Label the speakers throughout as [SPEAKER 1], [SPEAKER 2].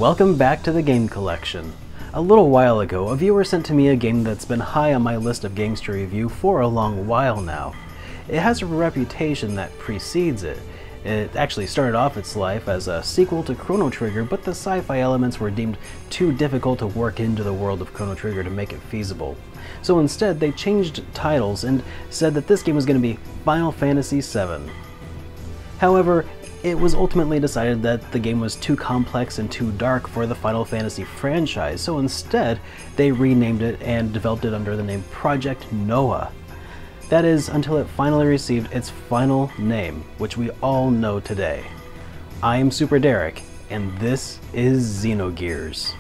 [SPEAKER 1] Welcome back to the Game Collection. A little while ago, a viewer sent to me a game that's been high on my list of games to review for a long while now. It has a reputation that precedes it. It actually started off its life as a sequel to Chrono Trigger, but the sci-fi elements were deemed too difficult to work into the world of Chrono Trigger to make it feasible. So instead, they changed titles and said that this game was going to be Final Fantasy VII. However, it was ultimately decided that the game was too complex and too dark for the Final Fantasy franchise, so instead they renamed it and developed it under the name Project Noah. That is, until it finally received its final name, which we all know today. I am SuperDerek, and this is Xenogears.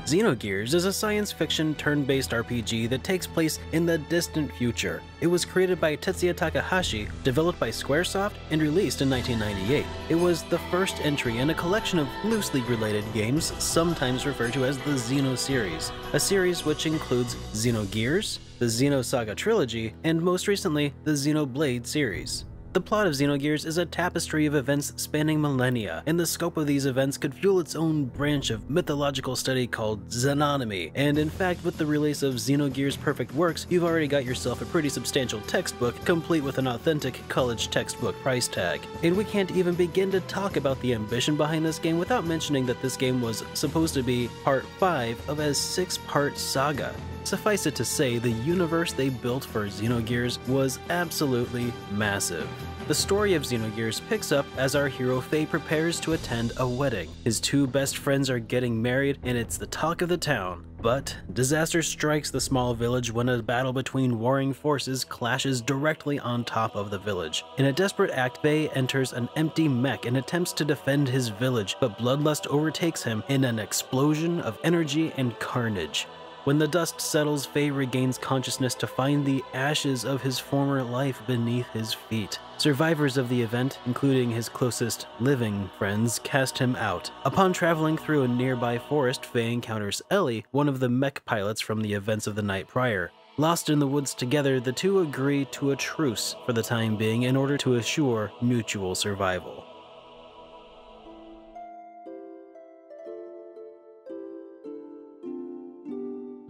[SPEAKER 1] Xenogears is a science fiction turn-based RPG that takes place in the distant future. It was created by Tetsuya Takahashi, developed by SquareSoft, and released in 1998. It was the first entry in a collection of loosely related games, sometimes referred to as the Xeno series, a series which includes Xenogears, the Xenosaga trilogy, and most recently, the Xenoblade series. The plot of Xenogears is a tapestry of events spanning millennia, and the scope of these events could fuel its own branch of mythological study called Xenonomy. And in fact, with the release of Xenogears Perfect Works, you've already got yourself a pretty substantial textbook, complete with an authentic college textbook price tag. And we can't even begin to talk about the ambition behind this game without mentioning that this game was supposed to be part 5 of a 6-part saga. Suffice it to say, the universe they built for Xenogears was absolutely massive. The story of Xenogears picks up as our hero Faye prepares to attend a wedding. His two best friends are getting married, and it's the talk of the town. But disaster strikes the small village when a battle between warring forces clashes directly on top of the village. In a desperate act, Faye enters an empty mech and attempts to defend his village, but bloodlust overtakes him in an explosion of energy and carnage. When the dust settles, Faye regains consciousness to find the ashes of his former life beneath his feet. Survivors of the event, including his closest living friends, cast him out. Upon traveling through a nearby forest, Faye encounters Ellie, one of the mech pilots from the events of the night prior. Lost in the woods together, the two agree to a truce for the time being in order to assure mutual survival.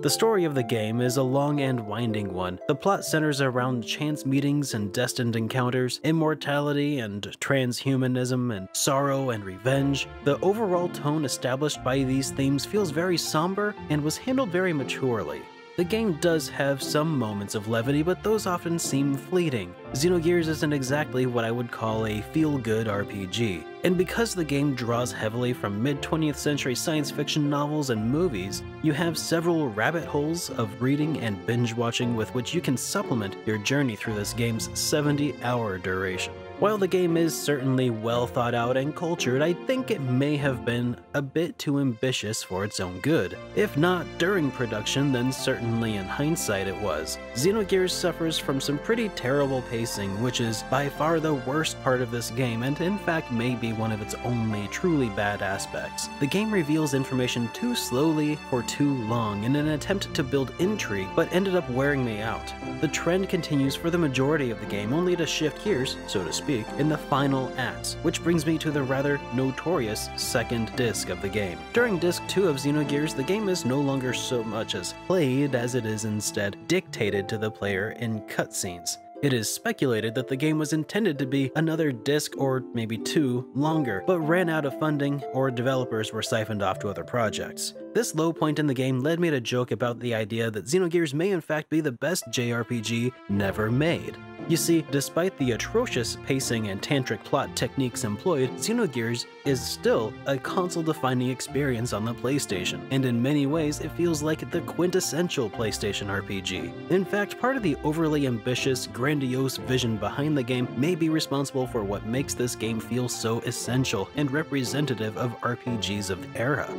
[SPEAKER 1] The story of the game is a long and winding one. The plot centers around chance meetings and destined encounters, immortality and transhumanism, and sorrow and revenge. The overall tone established by these themes feels very somber and was handled very maturely. The game does have some moments of levity, but those often seem fleeting. Xenogears isn't exactly what I would call a feel-good RPG. And because the game draws heavily from mid-20th century science fiction novels and movies, you have several rabbit holes of reading and binge-watching with which you can supplement your journey through this game's 70-hour duration. While the game is certainly well thought out and cultured, I think it may have been a bit too ambitious for its own good. If not during production, then certainly in hindsight it was. Xenogears suffers from some pretty terrible pacing, which is by far the worst part of this game, and in fact may be one of its only truly bad aspects. The game reveals information too slowly for too long in an attempt to build intrigue, but ended up wearing me out. The trend continues for the majority of the game, only to shift gears, so to speak, in the final acts, which brings me to the rather notorious second disc of the game. During disc 2 of Xenogears, the game is no longer so much as played as it is instead dictated to the player in cutscenes. It is speculated that the game was intended to be another disc or maybe 2 longer, but ran out of funding or developers were siphoned off to other projects. This low point in the game led me to joke about the idea that Xenogears may in fact be the best JRPG never made. You see, despite the atrocious pacing and tantric plot techniques employed, Xenogears is still a console-defining experience on the PlayStation, and in many ways it feels like the quintessential PlayStation RPG. In fact, part of the overly ambitious, grandiose vision behind the game may be responsible for what makes this game feel so essential and representative of RPGs of the era.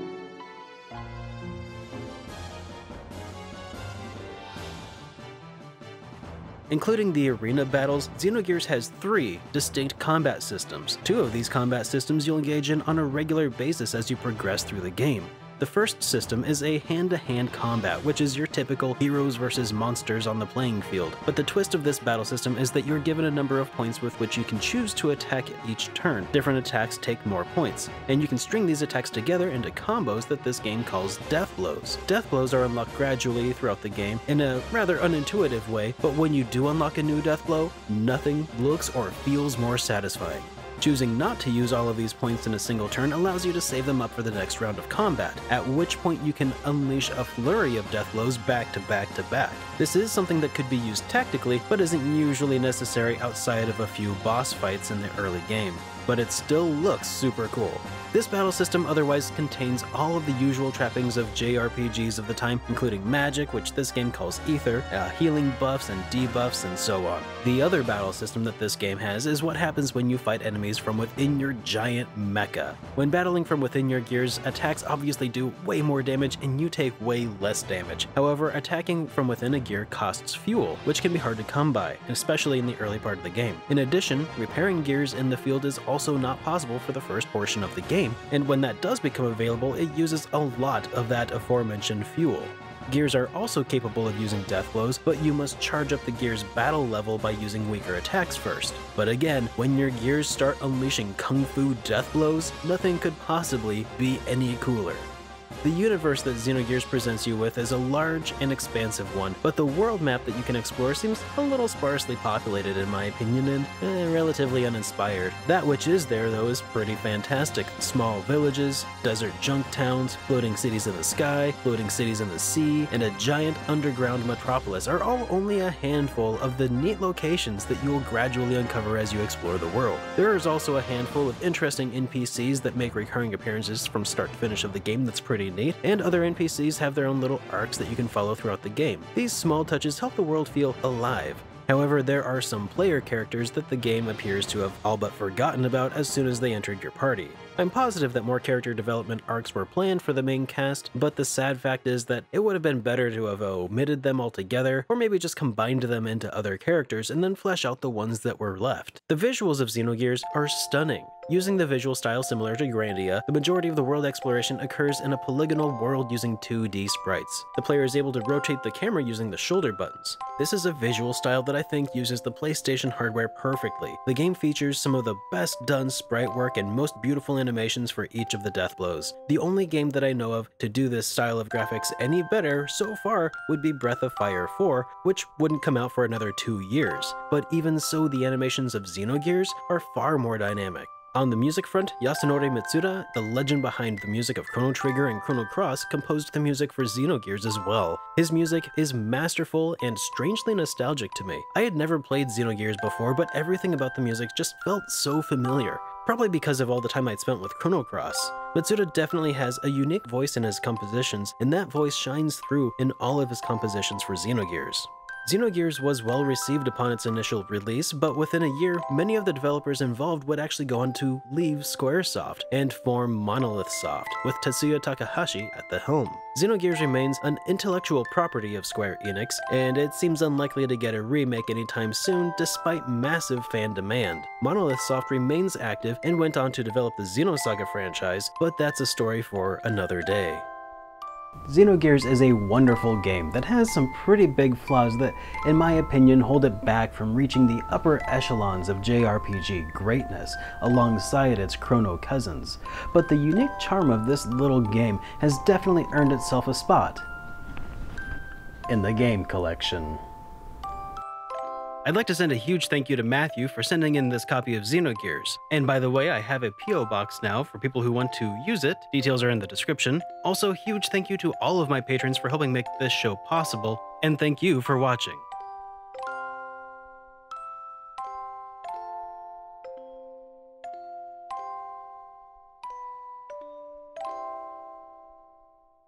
[SPEAKER 1] Including the arena battles, Xenogears has 3 distinct combat systems. 2 of these combat systems you'll engage in on a regular basis as you progress through the game. The first system is a hand-to-hand combat, which is your typical heroes versus monsters on the playing field. But the twist of this battle system is that you're given a number of points with which you can choose to attack each turn. Different attacks take more points, and you can string these attacks together into combos that this game calls death blows. Death blows are unlocked gradually throughout the game in a rather unintuitive way, but when you do unlock a new death blow, nothing looks or feels more satisfying. Choosing not to use all of these points in a single turn allows you to save them up for the next round of combat, at which point you can unleash a flurry of death blows back to back to back. This is something that could be used tactically, but isn't usually necessary outside of a few boss fights in the early game. But it still looks super cool. This battle system otherwise contains all of the usual trappings of JRPGs of the time, including magic, which this game calls ether, healing buffs and debuffs, and so on. The other battle system that this game has is what happens when you fight enemies from within your giant mecha. When battling from within your gears, attacks obviously do way more damage and you take way less damage. However, attacking from within a gear costs fuel, which can be hard to come by, especially in the early part of the game. In addition, repairing gears in the field is also not possible for the first portion of the game, and when that does become available, it uses a lot of that aforementioned fuel. Gears are also capable of using death blows, but you must charge up the gear's battle level by using weaker attacks first. But again, when your gears start unleashing kung fu death blows, nothing could possibly be any cooler. The universe that Xenogears presents you with is a large and expansive one, but the world map that you can explore seems a little sparsely populated in my opinion and relatively uninspired. That which is there though is pretty fantastic. Small villages, desert junk towns, floating cities in the sky, floating cities in the sea, and a giant underground metropolis are all only a handful of the neat locations that you will gradually uncover as you explore the world. There is also a handful of interesting NPCs that make recurring appearances from start to finish of the game that's pretty neat, and other NPCs have their own little arcs that you can follow throughout the game. These small touches help the world feel alive. However, there are some player characters that the game appears to have all but forgotten about as soon as they entered your party. I'm positive that more character development arcs were planned for the main cast, but the sad fact is that it would have been better to have omitted them altogether, or maybe just combined them into other characters and then flesh out the ones that were left. The visuals of Xenogears are stunning. Using the visual style similar to Grandia, the majority of the world exploration occurs in a polygonal world using 2D sprites. The player is able to rotate the camera using the shoulder buttons. This is a visual style that I think uses the PlayStation hardware perfectly. The game features some of the best done sprite work and most beautiful animations for each of the death blows. The only game that I know of to do this style of graphics any better so far would be Breath of Fire 4, which wouldn't come out for another 2 years. But even so, the animations of Xenogears are far more dynamic. On the music front, Yasunori Mitsuda, the legend behind the music of Chrono Trigger and Chrono Cross, composed the music for Xenogears as well. His music is masterful and strangely nostalgic to me. I had never played Xenogears before, but everything about the music just felt so familiar. Probably because of all the time I'd spent with Chrono Cross. Mitsuda definitely has a unique voice in his compositions, and that voice shines through in all of his compositions for Xenogears. Xenogears was well received upon its initial release, but within a year, many of the developers involved would actually go on to leave SquareSoft and form Monolith Soft, with Tetsuya Takahashi at the helm. Xenogears remains an intellectual property of Square Enix, and it seems unlikely to get a remake anytime soon despite massive fan demand. Monolith Soft remains active and went on to develop the Xenosaga franchise, but that's a story for another day. Xenogears is a wonderful game that has some pretty big flaws that, in my opinion, hold it back from reaching the upper echelons of JRPG greatness alongside its Chrono cousins. But the unique charm of this little game has definitely earned itself a spot in the game collection. I'd like to send a huge thank you to Matthew for sending in this copy of Xenogears. And by the way, I have a P.O. box now for people who want to use it. Details are in the description. Also, huge thank you to all of my patrons for helping make this show possible, and thank you for watching.